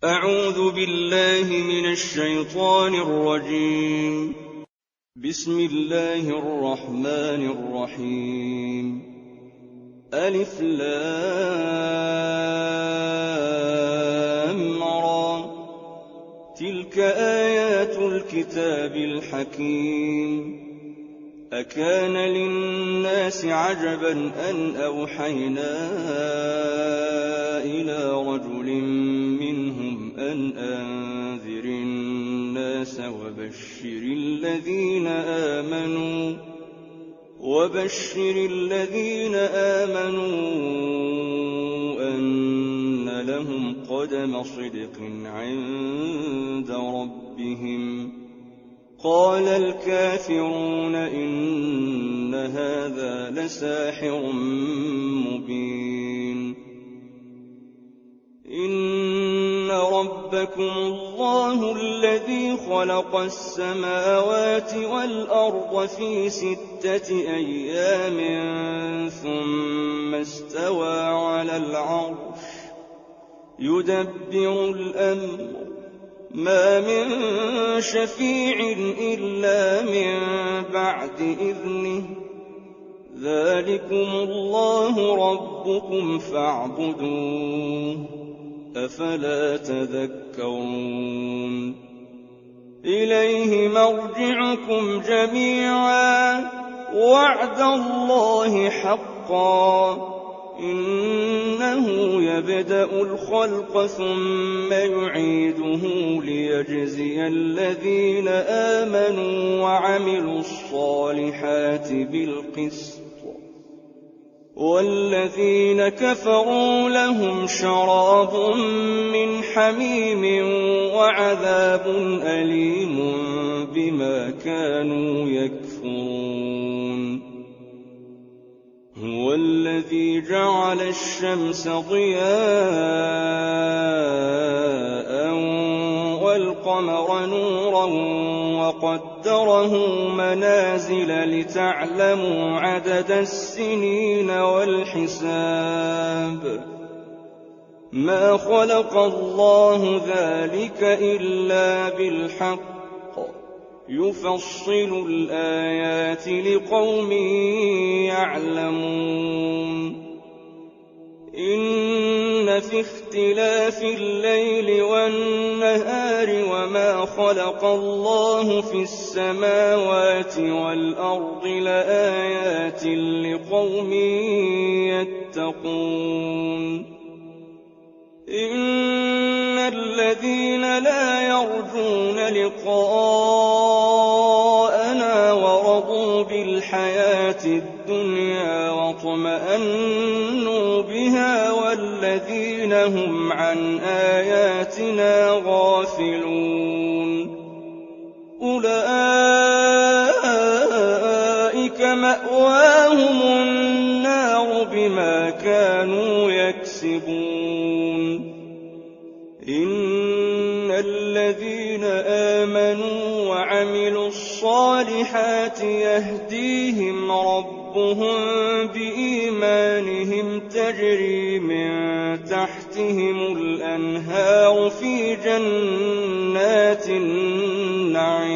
أعوذ بالله من الشيطان الرجيم. بسم الله الرحمن الرحيم. ألف لام را، تلك آيات الكتاب الحكيم. أكان للناس عجبا أن أوحينا إلى رجل منهم أن أنذر الناس وبشر الذين آمنوا أن لهم قدم صدق عند ربهم. قال الكافرون إن هذا لساحر مبين. إن ربكم الله الذي خلق السماوات والأرض في 6 أيام ثم استوى على العرش يدبر الأمر، ما من شفيع إلا من بعد إذنه. ذلكم الله ربكم فاعبدوه، أفلا تذكرون. إليه مرجعكم جميعا، وعد الله حقا، إنه يبدأ الخلق ثم يعيده ليجزي الذين آمنوا وعملوا الصالحات بالقسط، والذين كفروا لهم شراب من حميم وعذاب أليم بما كانوا يكفرون. هو الذي جعل الشمس ضياء والقمر نورا وقدره منازل لتعلموا عدد السنين والحساب. ما خلق الله ذلك إلا بالحق، يفصل الآيات لقوم يعلمون. إن في اختلاف الليل والنهار وما خلق الله في السماوات والأرض لآيات لقوم يتقون. إن الذين لا يرجون لقاءنا ورضوا بالحياة الدنيا واطمأنوا بها والذين هم عن آياتنا غافلون، أولئك مأواهم النار بما كانوا يكسبون. إن الذين آمنوا وعملوا الصالحات يهديهم ربهم بإيمانهم تجري من تحتهم الأنهار في جنات النعيم.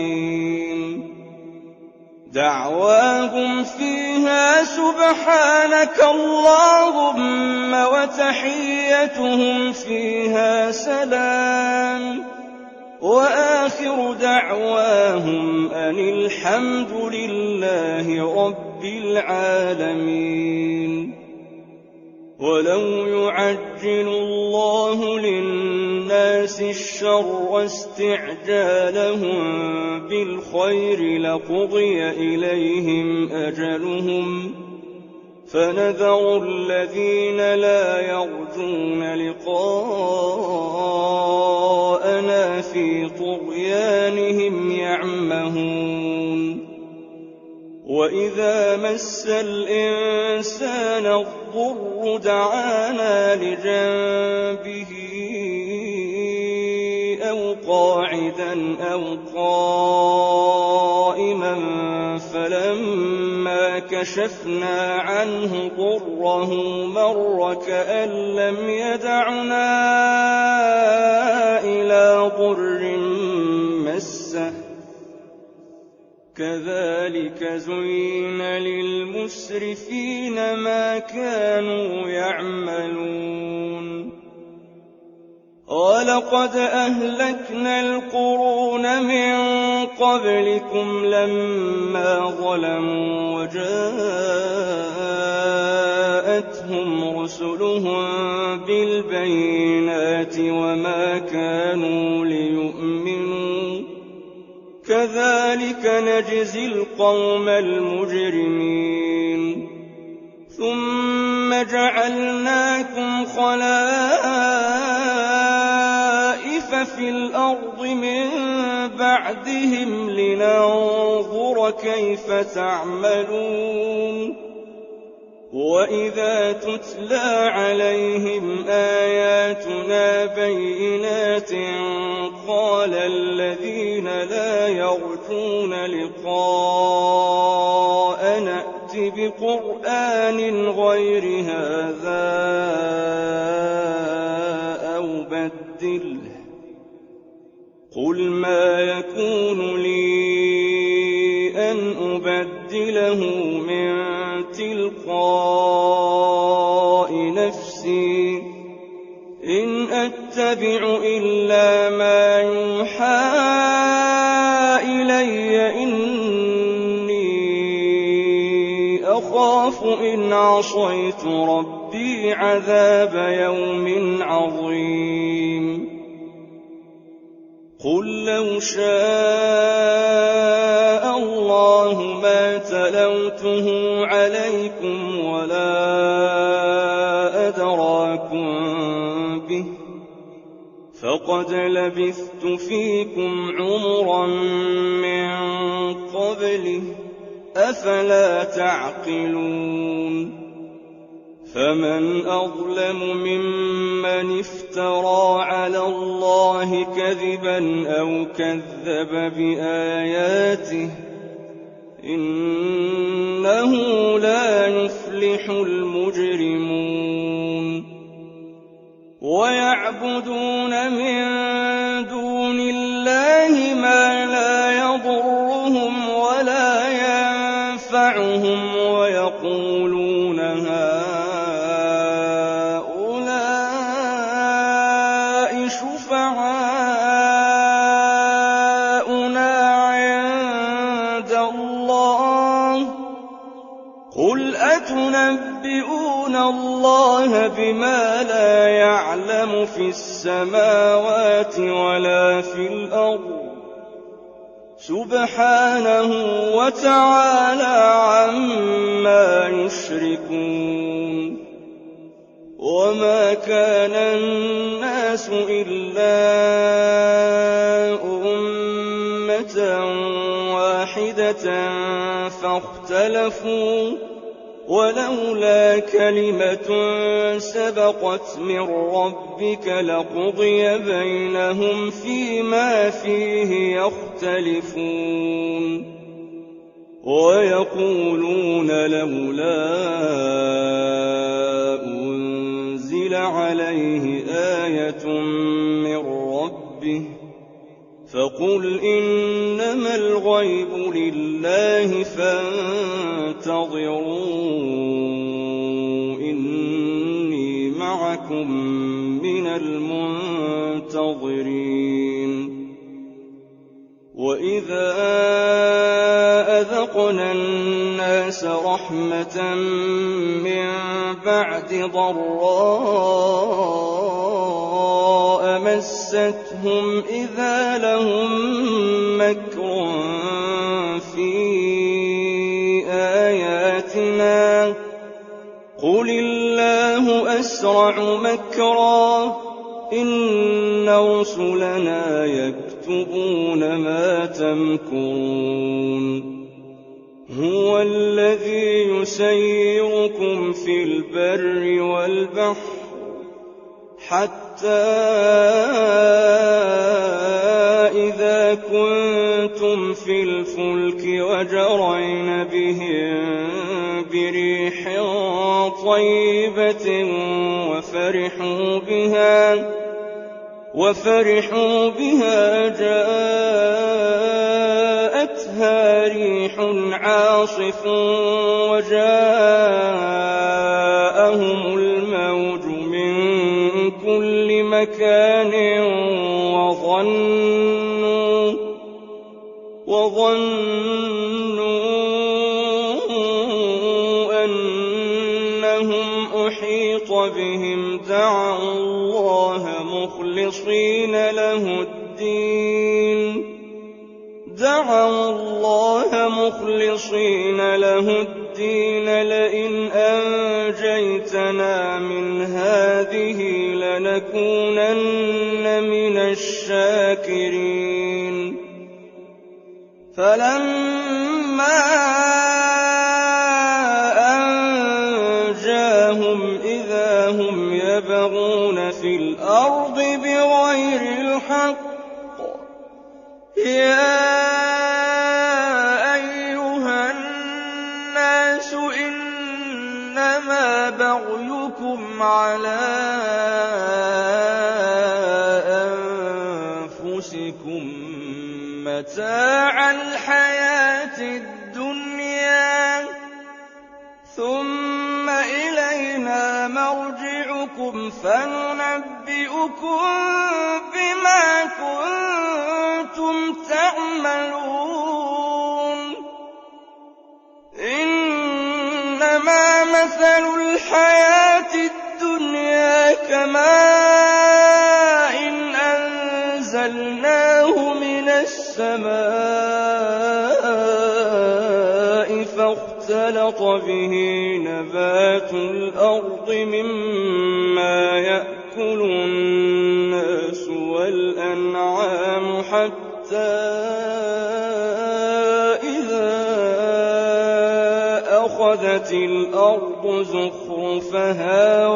دعواهم فيها سبحانك اللهم وتحيتهم فيها سلام، وآخر دعواهم أن الحمد لله رب العالمين. ولو يعجل الله للناس الشر استعجالهم بالخير لقضي إليهم أجلهم، فنذر الذين لا يرجون لقاءنا في طغيانهم يعمهون. وإذا مس الإنسان الضر دعانا لجنبه أو قاعدا أو قائما، فلما كشفنا عنه ضره مر كأن لم يدعنا ضر مسه كذلك زين للمسرفين ما كانوا يعملون ولقد أهلكنا القرون من قبلكم لما ظلموا وجاءتهم رسلهم بالبينات وما كانوا ليؤمنوا كذلك نجزي القوم المجرمين ثم جعلناكم خلائف في الأرض من بعدهم لننظر كيف تعملون وإذا تتلى عليهم آياتنا بينات قال الذين لا يرجون لقاءنا ائت بقرآن غير هذا أو بدله قل ما يكون لي أن أبدله من تلقاء نفسي إن أتبع إلا ما يوحى إلي إني أخاف إن عصيت ربي عذاب يوم عظيم قل لو شاء الله ما تلوته عليكم ولا أدراكم به فقد لبثت فيكم عمرا من قبله أفلا تعقلون فمن أظلم ممن افترى على الله كذبا أو كذب بآياته إنه لا يفلح المجرمون ويعبدون من دون الله ما لا يضرهم ولا ينفعهم ويقولون هؤلاء شفعاؤنا عند الله قل أتنبئون الله بما لا يعلم في السماوات ولا في الأرض سبحانه وتعالى عما يشركون وما كان الناس إلا أمة واحدة فاختلفوا ولولا كلمة سبقت من ربك لقضي بينهم فيما فيه يختلفون ويقولون لولا أنزل عليه آية من ربه فقل إنما الغيب لله فانتظروا إني معكم من المنتظرين وإذا أذقنا الناس رحمة من بعد ضراء مستهم إذا لهم مكر في آياتنا قل الله أسرع مكرا إن رسلنا يكتبون ما تمكرون هو الذي يسيركم في البر والبحر حتى إذا كنتم في الفلك وجرين بهم بريح وفرحوا بها جاءتها ريح عاصف وجاءهم الموج من كل مكان وظنوا أنهم أحيط بهم دعوا الله مخلصين له الدين لئن أنجيتنا من هذه لنكونن من الشاكرين فلما أنجاهم إذا هم يبغون في الأرض بغير الحق يا أيها الناس إنما بغيكم على أنفسكم متاع الحياة الدنيا ثم إلينا مرجعكم فننبئكم بما كنتم تعملون إنما مثل الحياة الدنيا كماء أنزلناه من السماء فاختلط به نبات الأرض مما يأكل الناس والأنعام حتى إذا أخذت الأرض زخرفها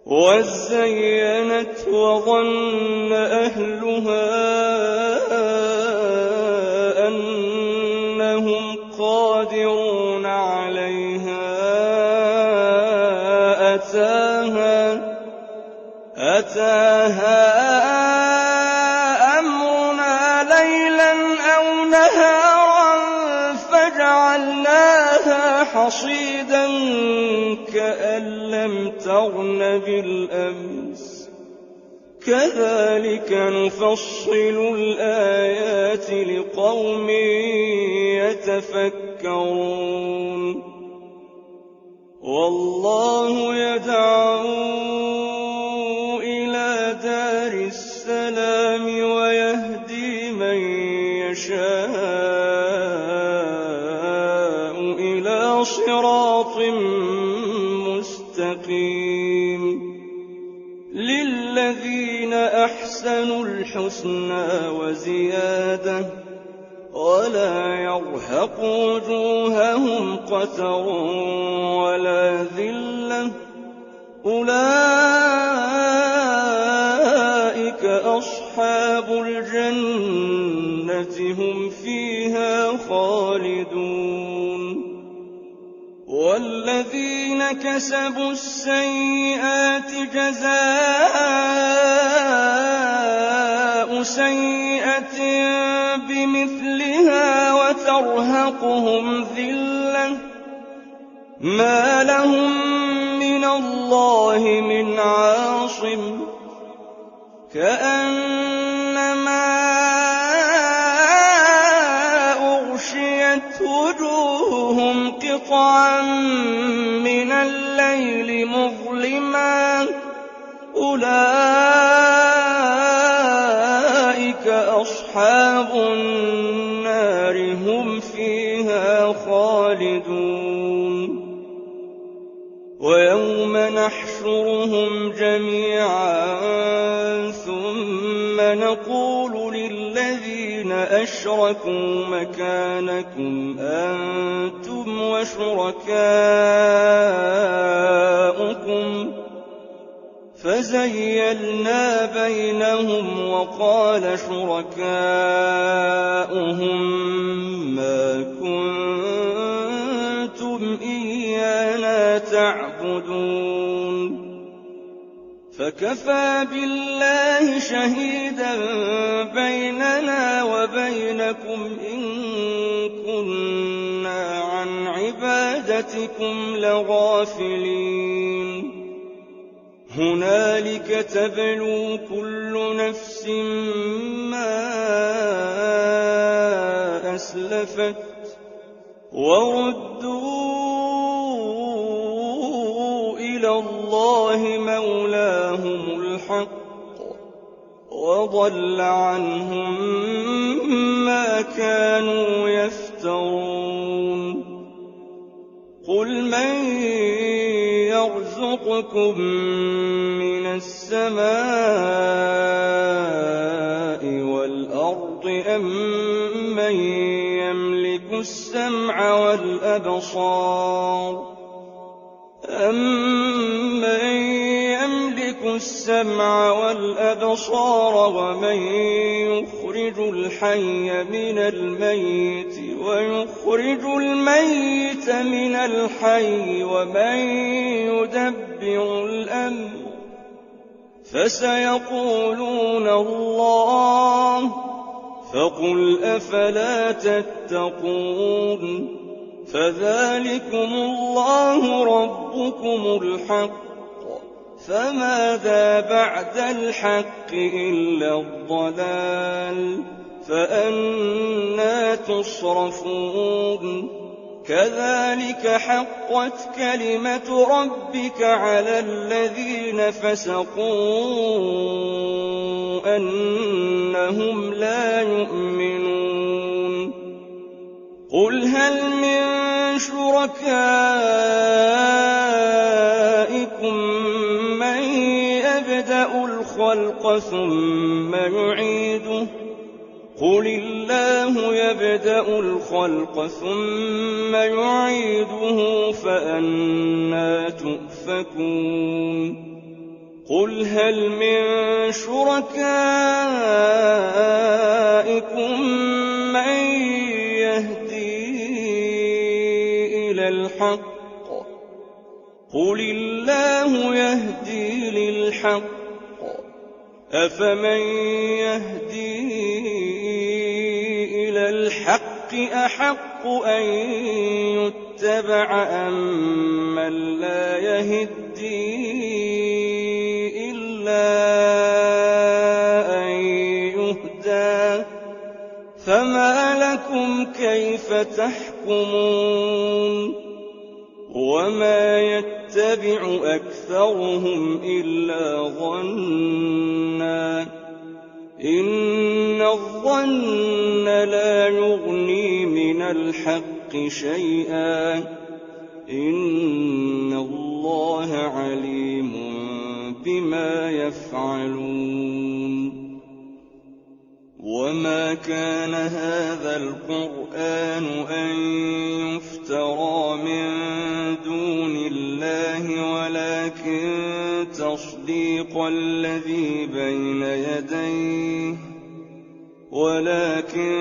وزينت وظن أهلها أنهم قادرون عليها أتاها أمرنا ليلا أو نهارا فجعلناها حصيدا كأن لم تغن بالأمس كذلك نفصل الآيات لقوم يتفكرون والله يدعو إلى دار السلام ويهدي من يشاء إلى صراط مستقيم للذين أحسنوا الحسنى وزيادة ولا يرهق وجوههم قتر ولا ذلة أولئك أصحاب الجنة هم فيها خالدون والذين كسبوا السيئات جزاء سيئة بمثلها وترهقهم ذلة ما لهم من الله من عاصم كأنما أغشيت وجوههم قطعا من الليل مظلما أولئك أصحاب النار هم فيها خالدون ويوم نحشرهم جميعا ثم نقول للذين أشركوا مكانكم أنتم وشركاؤكم فزيلنا بينهم وقال شركاؤهم ما كنتم إيانا تعبدون فكفى بالله شهيدا بيننا وبينكم إن كنا عن عبادتكم لغافلين هنالك تبلو كل نفس ما أسلفت وردوا إلى الله مولاهم الحق وضل عنهم ما كانوا يفترون قل من يرزقكم من السماء والأرض أم من يملك السمع والأبصار ومن يخرج الحي من الميت ويخرج الميت من الحي ومن يدبر الأمر فسيقولون الله فقل أفلا تتقون فذلكم الله ربكم الحق فماذا بعد الحق إلا الضلال فأنى تصرفون كذلك حقت كلمة ربك على الذين فسقوا أنهم لا يؤمنون قل هل من شركائكم من يبدأ الخلق ثم يعيده قل الله يبدأ الخلق ثم يعيده فأنى تؤفكون قل هل من شركائكم من يهدي إلى الحق قل الله يهدي للحق أفمن يهدي إلى الحق أحق أن يتبع أم من لا يهدي إلا أن يهدى فما لكم كيف تحكمون وما يتبع أكثرهم إلا ظنا إن الظن لا يغني من الحق شيئا إن الله عليم بما يفعلون وما كان هذا القرآن أن يفترى من دون الله ولكن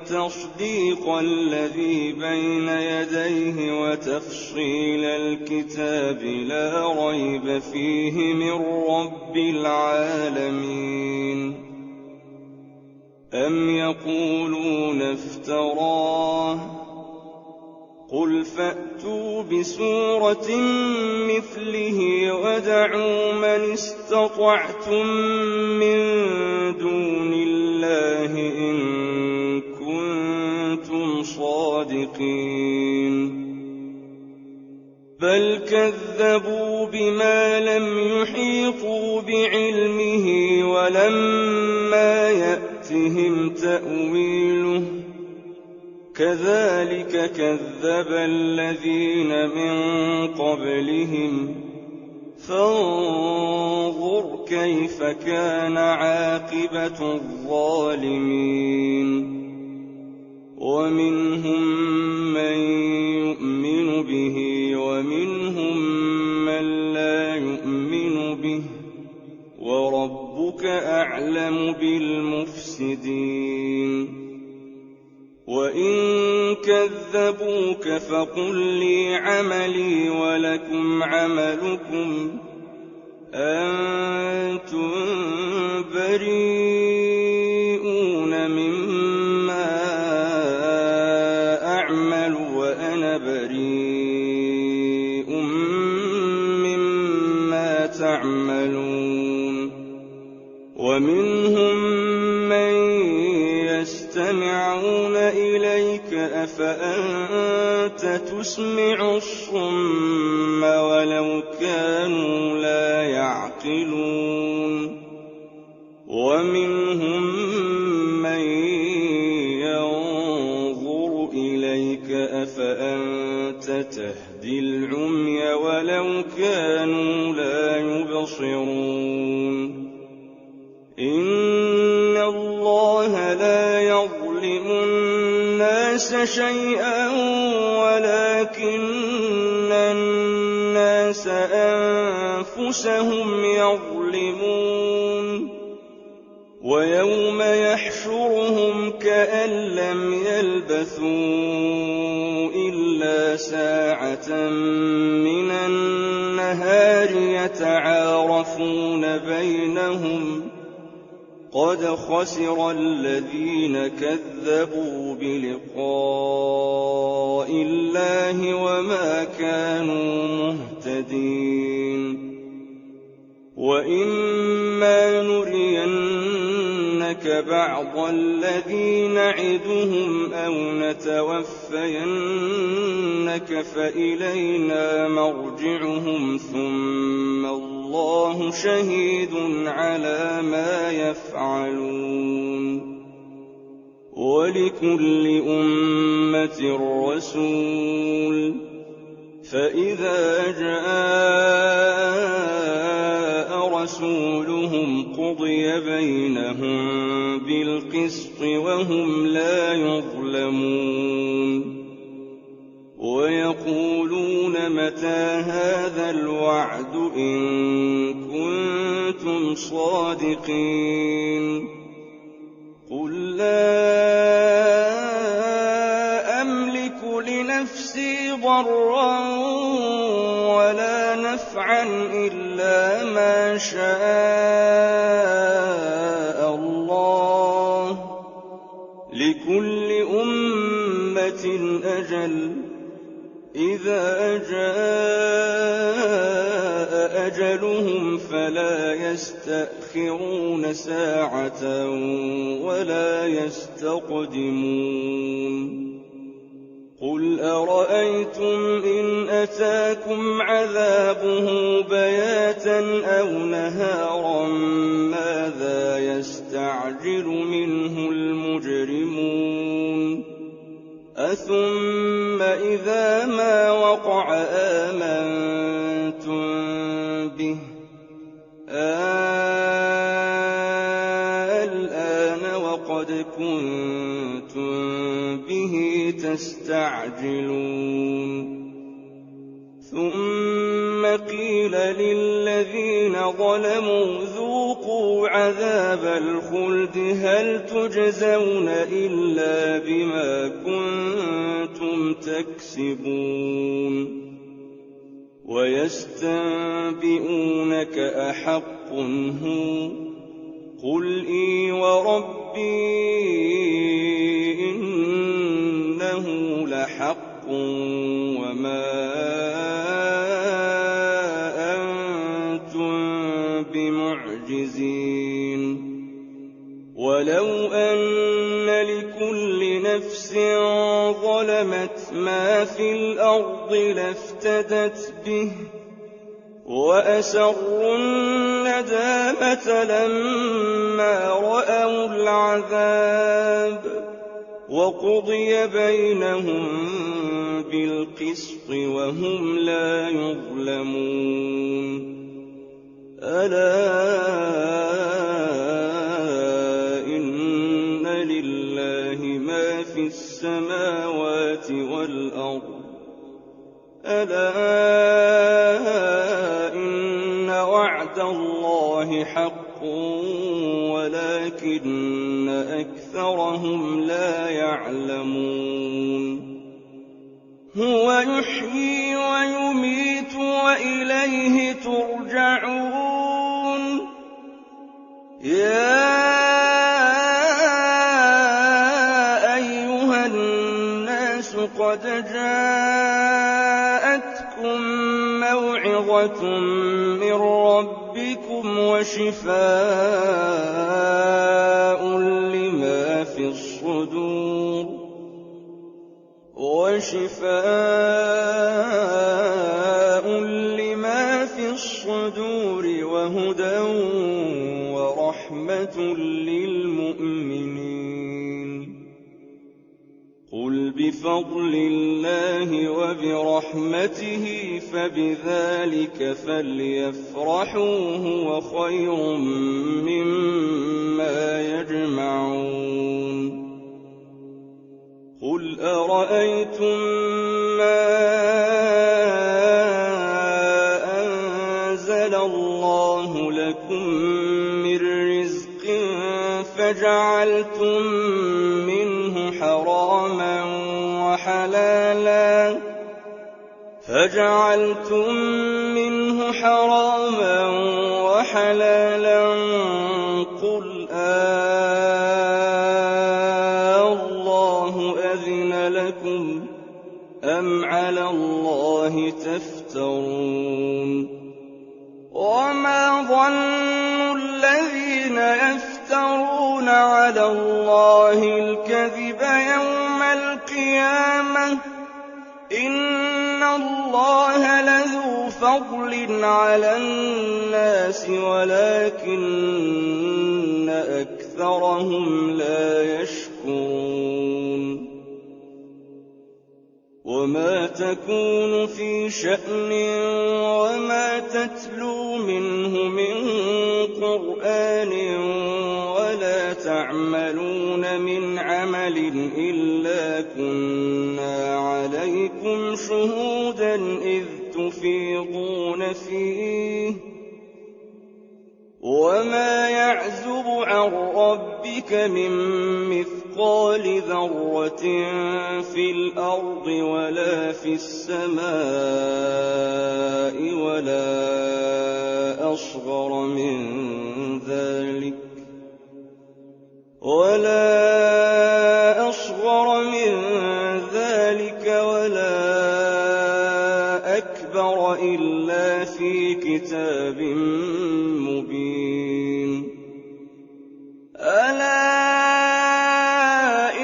تصديق الذي بين يديه وتفصيل الكتاب لا ريب فيه من رب العالمين أم يقولون افتراه قل فأتوا بسورة مثله ودعوا من استطعتم من دون الله إن كنتم صادقين بل كذبوا بما لم يحيطوا بعلمه ولما يأتهم تأويله كذلك كذب الذين من قبلهم فانظر كيف كان عاقبة الظالمين ومنهم من يؤمن به ومنهم من لا يؤمن به وربك أعلم بالمفسدين وإن كذبوك فقل لي عملي ولكم عملكم أنتم بريئون مما أعمل وأنا بريء مما تعملون ومنهم من يستمعون إليك أفأنت تسمع الصم ولو كانوا لا يعقلون ومنهم من ينظر إليك أفأنت تهدي العمي ولو كانوا لا يبصرون إن الله لا يظلم الناس شيئا ولكن الناس أنفسهم يظلمون ويوم يحشرهم كأن لم يلبثوا إلا ساعة من النهار يتعارفون بينهم قد خسر الذين كذبوا بلقاء الله وما كانوا مهتدين وإما نرينك بعض الذي نعدهم أو نتوفينك فإلينا مرجعهم ثم الله شهيد على ما يفعلون ولكل أمة رسول فإذا جاء رسولهم قضي بينهم بالقسط وهم لا يظلمون ويقولون متى هذا الوعد إن كنتم صادقين قل لا أملك لنفسي ضرا ولا نفعا إلا ما شاء الله لكل أمة أجل إذا جاء أجلهم فلا يستأخرون ساعة ولا يستقدمون قل أرأيتم إن أتاكم عذابه بياتا أو نهارا ماذا يستعجل منه المجرمون أثم إذا ما وقع آمنتم به الآن وقد كنتم به تستعجلون ثم قيل للذين ظلموا ذوقوا عذاب الخلد هل تجزون إلا بما كنتم تكسبون ويستنبئونك أحق هو قل إي وربي إنه لحق وما أنتم بمعجزين ولو أن لكل نفس ظلمت ما في الأرض لافتدت به وأسروا الندامة لما رأوا العذاب وقضي بينهم بالقسط وهم لا يظلمون ألا إن لله ما في السماوات والأرض ألا إن وعد الله حق ولكن أكثرهم لا يعلمون هو يحيي ويميت وإليه ترجعون يَا أَيُّهَا النَّاسُ قَدْ جَاءَتْكُم مَّوْعِظَةٌ مِّن رَّبِّكُمْ وَشِفَاءٌ لِّمَا فِي الصُّدُورِ وَهُدًى وَرَحْمَةٌ لِّلْمُؤْمِنِينَ قُلْ بِفَضْلِ اللَّهِ وَبِرَحْمَتِهِ فَبِذَٰلِكَ فَلْيَفْرَحُوا هُوَ خَيْرٌ مِّمَّا يَجْمَعُونَ قُلْ أَرَأَيْتُم مَّا أَنزَلَ اللَّهُ لَكُم مِّن رِّزْقٍ فَجَعَلْتُم مِّنْهُ حَرَامًا وَحَلَالًا قُلْ اللَّهُ أَذِنَ لَكُمْ أَمْ عَلَى اللَّهِ تَفْتَرُونَ وَمَا ظَنُّ الَّذِينَ يَفْتَرُونَ عَلَى اللَّهِ الْكَذِبَ يَوْمَ الْقِيَامَةِ ۗ إِنَّ اللَّهَ لَذُو فَضْلٍ عَلَى النَّاسِ وَلَٰكِنَّ أَكْثَرَهُمْ لَا يَشْكُرُونَ وَمَا تَكُونُ فِي شَأْنٍ وَمَا تَتْلُو مِنْهُ مِن قُرْآنٍ وَلَا تَعْمَلُونَ مِنْ عَمَلٍ إِلَّا كُنَّا عَلَيْكُمْ شُهُودًا إِذْ تُفِيضُونَ فِيهِ ۚ وَمَا يَعْزُبُ عَن رَّبِّكَ مِن مِّثْقَالِ ذَرَّةٍ فِي الْأَرْضِ وَلَا فِي السَّمَاءِ وَلَا أَصْغَرَ مِن ذَٰلِكَ وَلَا أَكْبَرَ إِلَّا فِي كِتَابٍ مُّبِينٍ أَلَا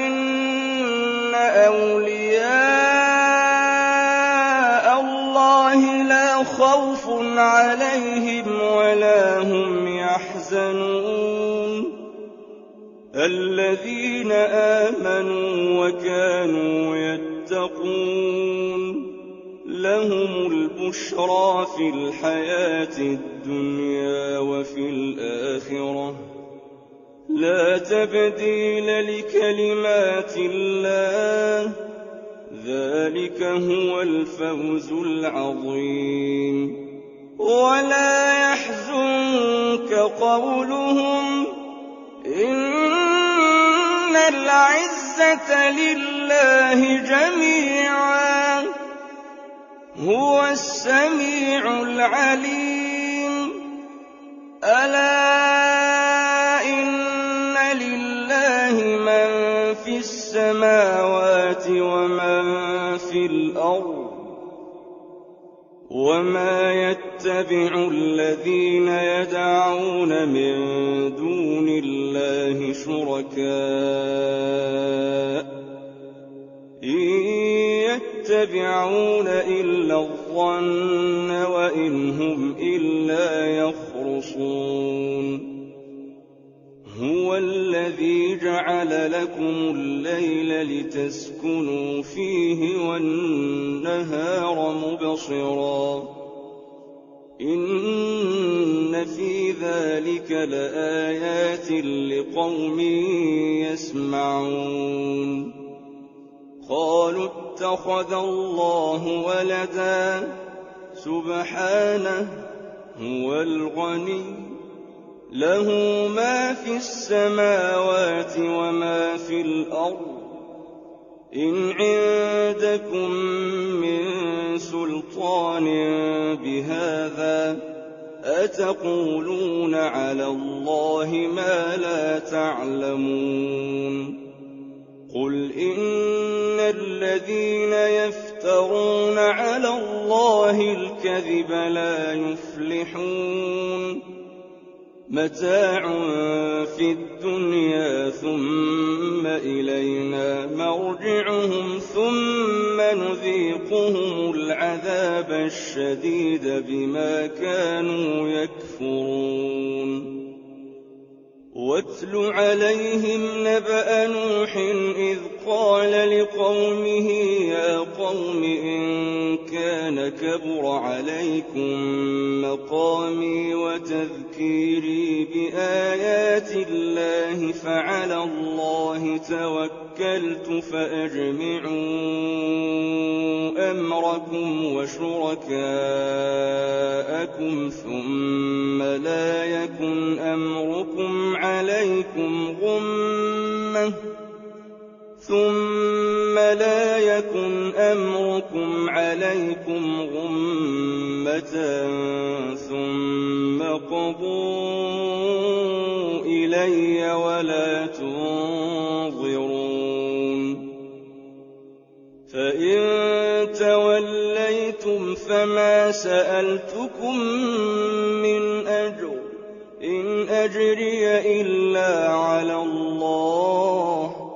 إِنَّ أَوْلِيَاءَ اللَّهِ لَا خَوْفٌ عَلَيْهِمْ وَلَا هُمْ يَحْزَنُونَ الَّذِينَ آمَنُوا وَكَانُوا يَتَّقُونَ لَهُمُ الْبُشْرَىٰ فِي الْحَيَاةِ الدُّنْيَا وَفِي الْآخِرَةِ ۖ لَا تَبْدِيلَ لِكَلِمَاتِ اللَّهِ ۚ ذَٰلِكَ هُوَ الْفَوْزُ الْعَظِيمُ وَلَا يَحْزُنكَ قَوْلُهُمْ ۘ إِنَّ الْعِزَّةَ لِلَّهِ جَمِيعًا ۚ هُوَ السَّمِيعُ الْعَلِيمُ أَلَا إِنَّ لِلَّهِ مَن فِي السَّمَاوَاتِ وَمَن فِي الْأَرْضِ ۗ وَمَا يَتَّبِعُ الَّذِينَ يَدْعُونَ مِن دُونِ اللَّهِ شُرَكَاءَ إِن يَتَّبِعُونَ إِلَّا الظَّنَّ وَإِنْ هُمْ إِلَّا يَخْرُصُونَ هُوَ الَّذِي جَعَلَ لَكُمُ اللَّيْلَ لِتَسْكُنُوا فِيهِ وَالنَّهَارَ مُبْصِرًا ۚ إِنَّ فِي ذَٰلِكَ لَآيَاتٍ لِّقَوْمٍ يَسْمَعُونَ قَالُوا اتَّخَذَ اللَّهُ وَلَدًا ۗ سُبْحَانَهُ ۖ هُوَ الْغَنِيُّ ۖ لَهُ مَا فِي السَّمَاوَاتِ وَمَا فِي الْأَرْضِ ۚ إِنْ عِندَكُم مِّن سُلْطَانٍ بِهَٰذَا ۚ أتقولون على الله ما لا تعلمون قل إن الذين يفترون على الله الكذب لا يفلحون متاع في الدنيا ثم إلينا مرجعهم ثم نذيقهم العذاب الشديد بما كانوا يكفرون واتل عليهم نبأ نوح إذ قال لقومه يا قوم إن كان كبر عليكم مقامي وتذكيري بآيات الله فعلى الله توكلت فأجمعوا أمركم وشركاءكم ثم لا يكن أمركم عليكم غمة ثم قضوا إلي ولا تنظرون فإن توليتم فما سألتكم من أجر إن أجري إلا على الله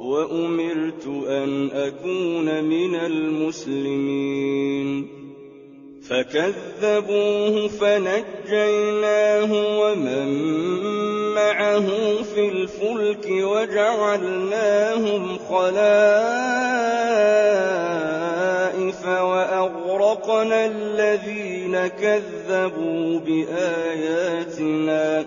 وأمرت أن أكون من المسلمين فكذبوه فنجيناه ومن معه في الفلك وجعلناهم خلائف وأغرقنا الذين كذبوا بآياتنا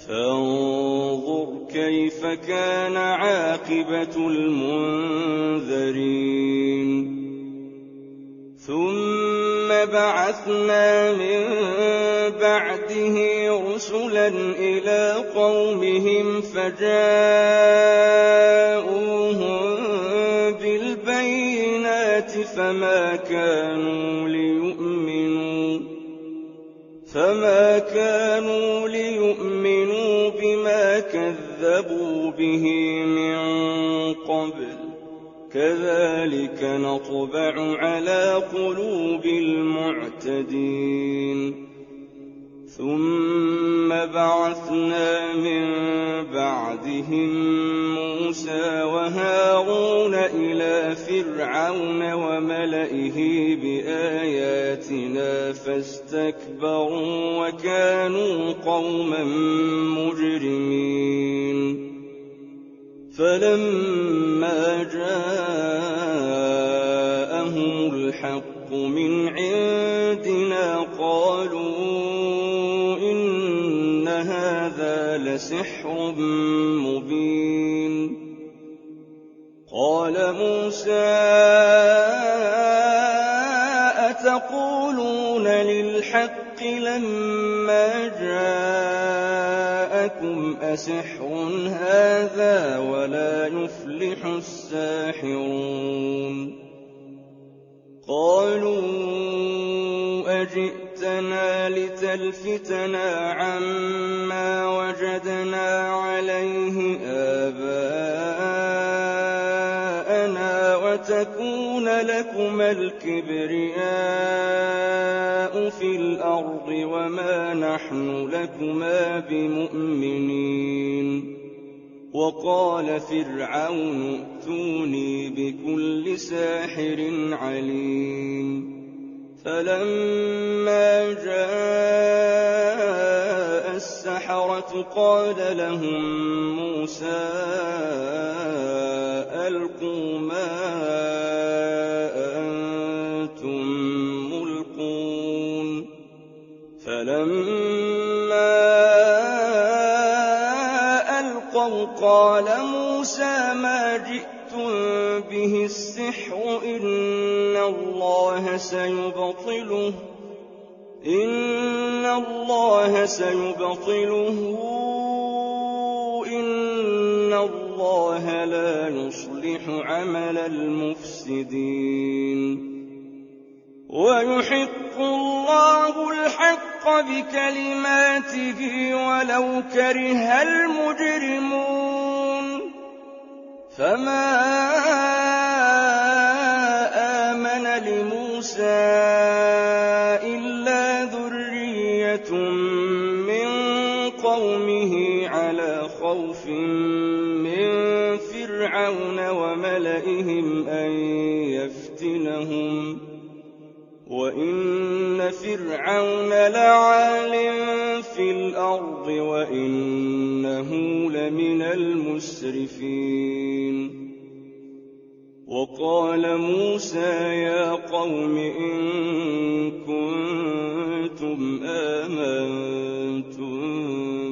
فانظر كيف كان عاقبة المنذرين ثم بعثنا من بعده رسلا إلى قومهم فجاءوهم بالبينات فما كانوا ليؤمنوا بما كذبوا به من قبل كذلك نطبع على قلوب المعتدين ثم بعثنا من بعدهم موسى وهارون إلى فرعون وملئه بآياتنا فاستكبروا وكانوا قوما مجرمين فلما جاءهم الحق من عندنا قالوا إن هذا لسحر مبين قال موسى أتقولون للحق لما جاءكم أسحر هذا ولا يفلح الساحرون قالوا أجئتنا لتلفتنا عما وجدنا عليه آباءنا وتكون لكما الكبرياء في الأرض وما نحن لكما بمؤمنين وقال فرعون ائتوني بكل ساحر عليم فلما جاء السحرة قال لهم موسى ألقوا ما أنتم ملقون فلما ألقوا قال موسى ما جئتم به السحر إن الله سيبطله إن الله لا يصلح عمل المفسدين ويحق الله الحق الْحَقَّ بِكَلِمَاتِهِ وَلَوْ كَرِهَ الْمُجْرِمُونَ فَمَا آمَنَ لِمُوسَىٰ إِلَّا ذُرِّيَّةٌ مِّن قَوْمِهِ عَلَىٰ خَوْفٍ مِّن فِرْعَوْنَ وَمَلَئِهِمْ أَن يَفْتِنَهُمْ ۚ وَإِنَّ فِرْعَوْنَ لَعَالٍ فِي الْأَرْضِ وَإِنَّهُ لَمِنَ الْمُسْرِفِينَ وَقَالَ مُوسَىٰ يَا قَوْمِ إِن كُنتُمْ آمَنتُم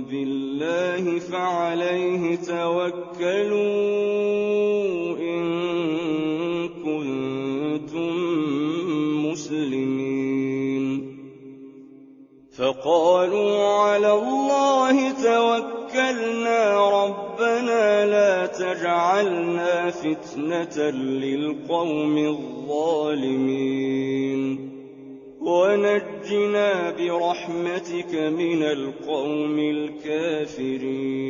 بِاللَّهِ فَعَلَيْهِ تَوَكَّلُوا إِن كُنتُم مُّسْلِمِينَ فَقَالُوا عَلَى اللَّهِ تَوَكَّلْنَا رَبَّنَا لَا تَجْعَلْنَا فِتْنَةً لِّلْقَوْمِ الظَّالِمِينَ وَنَجِّنَا بِرَحْمَتِكَ مِنَ الْقَوْمِ الْكَافِرِينَ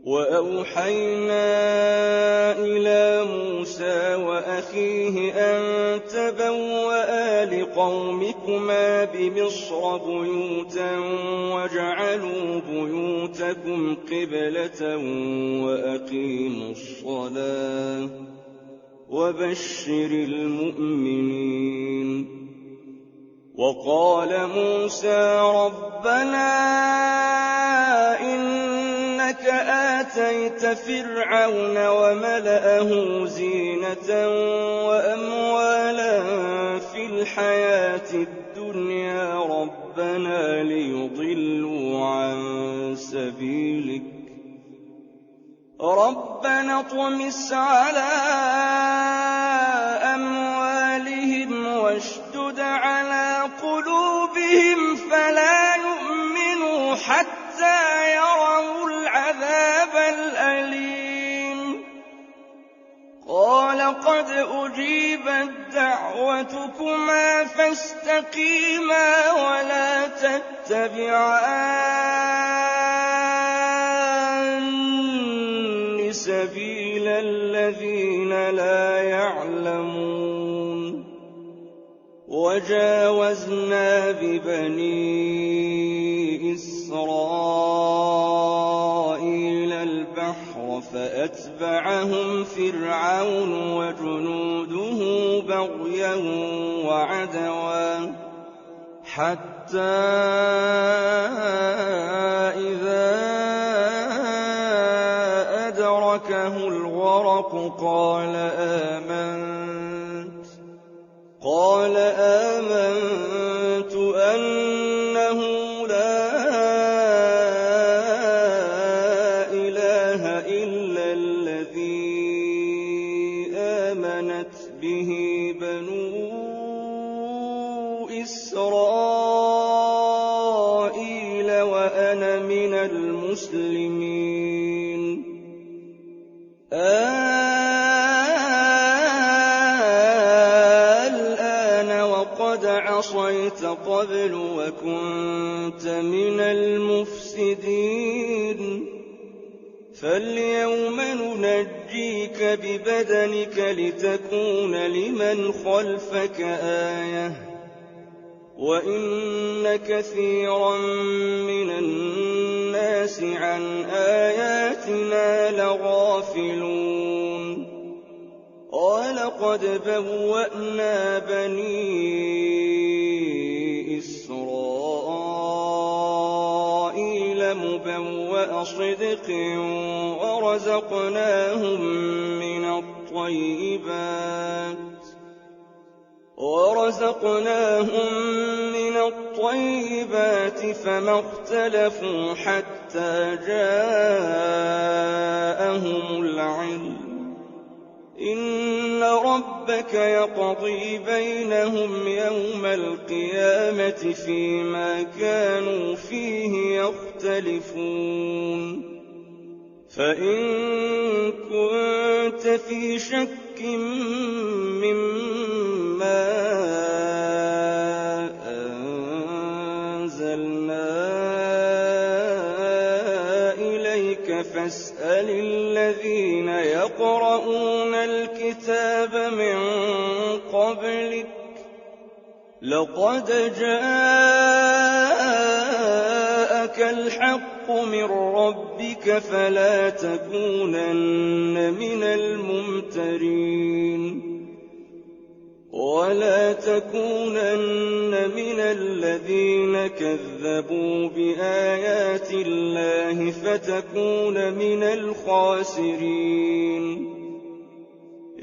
وَأَوْحَيْنَا إِلَىٰ مُوسَىٰ وَأَخِيهِ أَن تَبَوَّآ لِقَوْمِكُمَا بِمِصْرَ بُيُوتًا وَاجْعَلُوا بُيُوتَكُمْ قِبْلَةً وَأَقِيمُوا الصَّلَاةَ وَبَشِّرِ الْمُؤْمِنِينَ وَقَالَ مُوسَىٰ رَبَّنَا إِنَّكَ آتَيْتَ فِرْعَوْنَ وَمَلَأَهُ زِينَةً وَأَمْوَالًا فِي الْحَيَاةِ الدُّنْيَا رَبَّنَا لِيُضِلُّوا عَن سَبِيلِكَ رَبَّنَا اطْمِسْ عَلَىٰ أَمْوَالِهِمْ وَاشْدُدْ عَلَىٰ قُلُوبِهِمْ فَلَا يُؤْمِنُوا حَتَّىٰ يَرَوُا الْعَذَابَ الْأَلِيمَ قَالَ قَدْ أُجِيبَت دَّعْوَتُكُمَا فَاسْتَقِيمَا وَلَا تَتَّبِعَانِّ سَبِيلَ الَّذِينَ لَا يَعْلَمُونَ وَجَاوَزْنَا بِبَنِي إِسْرَائِيلَ الْبَحْرَ فَأَتْبَعَهُمْ فِرْعَوْنُ وَجُنُودُهُ بَغْيًا وَعَدْوًا حَتَّىٰ إِذَا أَدْرَكَهُ الْغَرَقُ قَالَ آمَنتُ أَنَّهُ لَا إِلَٰهَ إِلَّا الَّذِي آمَنَتْ بِهِ بَنُو إِسْرَائِيلَ وَأَنَا مِنَ الْمُسْلِمِينَ الْآنَ وَقَدْ عَصَيْتَ قَبْلُ وَكُنتَ مِنَ الْمُفْسِدِينَ فَالْيَوْمَ نُنَجِّيكَ بِبَدَنِكَ لِتَكُونَ لِمَنْ خَلْفَكَ آيَةً ۚ وَإِنَّ كَثِيرًا مِّنَ النَّاسِ عَنْ آيَاتِنَا لَغَافِلُونَ وَلَقَدْ بَوَّأْنَا بَنِي إِسْرَائِيلَ مُبَوَّأَ صِدْقٍ وَرَزَقْنَاهُم مِّنَ الطَّيِّبَاتِ فَمَا اخْتَلَفُوا حَتَّىٰ جَاءَهُمُ الْعِلْمُ ۚ إِنَّ رَبَّكَ يَقْضِي بَيْنَهُمْ يَوْمَ الْقِيَامَةِ فِيمَا كَانُوا فِيهِ يَخْتَلِفُونَ فَإِن كُنتَ فِي شَكٍّ مِّمَّا فاسأل الذين يقرؤون الكتاب من قبلك لقد جاءك الحق من ربك فلا تكونن من الممترين ولا تكونن من الذين كذبوا بآيات الله فتكون من الخاسرين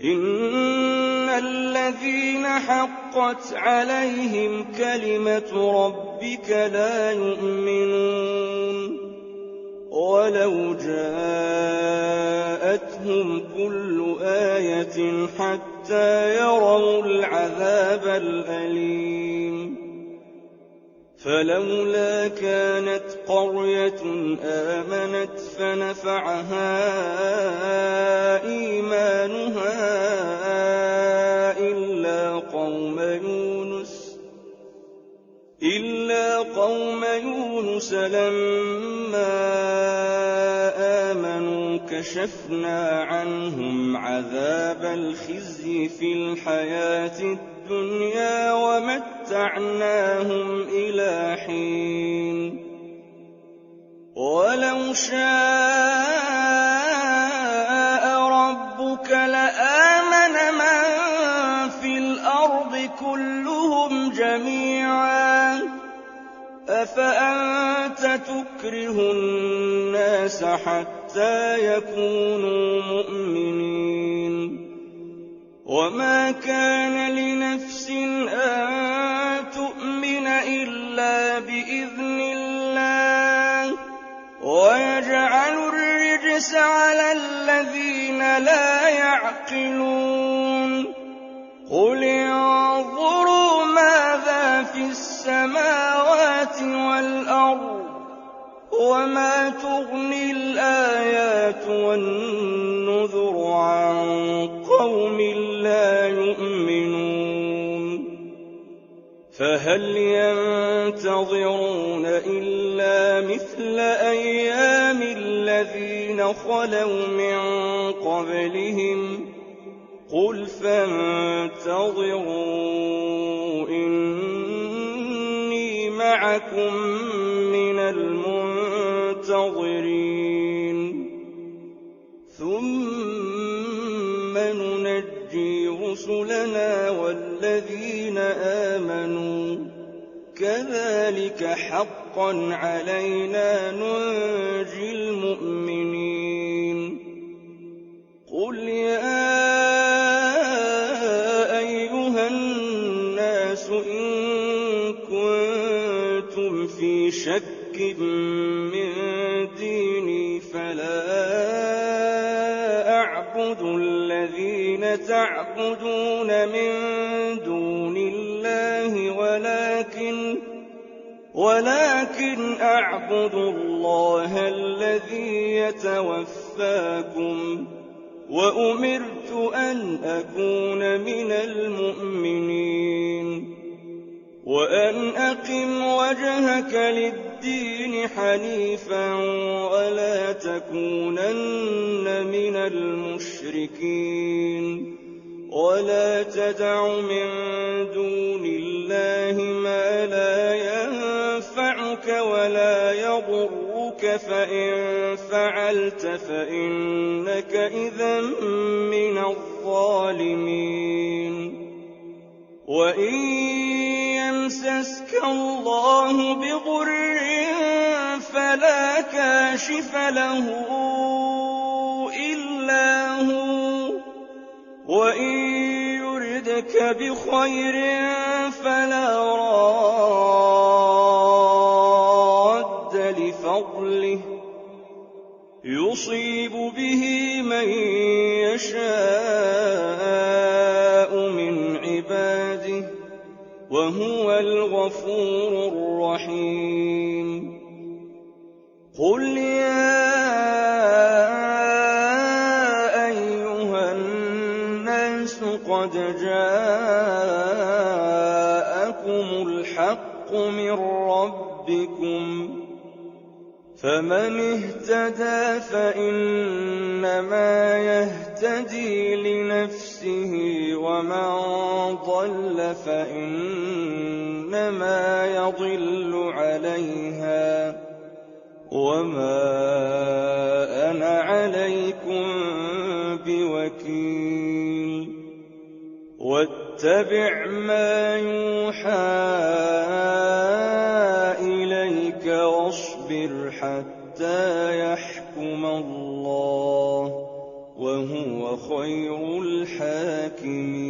إن الذين حقت عليهم كلمة ربك لا يؤمنون ولو جاءتهم كل آية حتى يروا العذاب الأليم فلولا كانت قرية آمنت فنفعها إيمانها إلا قوم يونس لما آمنوا كشفنا عنهم عذاب الخزي في الحياة الدنيا ومتعناهم إلى حين ولو شاء ربك لآمن من في الأرض كلهم جميعا أفأنت تكره الناس حتى يكونوا مؤمنين وما كان لنفس أن تؤمن إلا بإذن الله ويجعل الرجس على الذين لا يعقلون قل انظروا ماذا في السماوات والأرض وما تغني الآيات والنذر عن قوم لا يؤمنون فهل ينتظرون إلا مثل أيام الذين خلوا من قبلهم قل فانتظروا إني معكم من المنتظرين ثم ننجي رسلنا والذين آمنوا كذلك حقا علينا ننجي المؤمنين قل يا أيها الناس إن كنتم في شك من ديني فلا أعبد الذين تعبدون من دون الله ولكن أعبد الله الذي يتوفاكم وأمرت أن أكون من المؤمنين وأن أقم وجهك للدين حنيفا ولا تكونن من المشركين ولا تدع من دون الله ما لا ينفعك ولا يضرك فإن فعلت فإنك إذا من الظالمين وإن يمسسك الله بضر فلا كاشف له إلا هو وإن يردك بخير فلا راد لفضله يصيب به من يشاء من عباده وهو الغفور الرحيم قل يا أيها الناس قد جاءكم الحق من ربكم فمن اهتدى فإنما يهتدي لنفسه ومن ضل فإنما يضل عليها وما أنا عليكم بوكيل واتبع ما يوحى إليك واصبر حتى يحكم الله وهو خير الحاكمين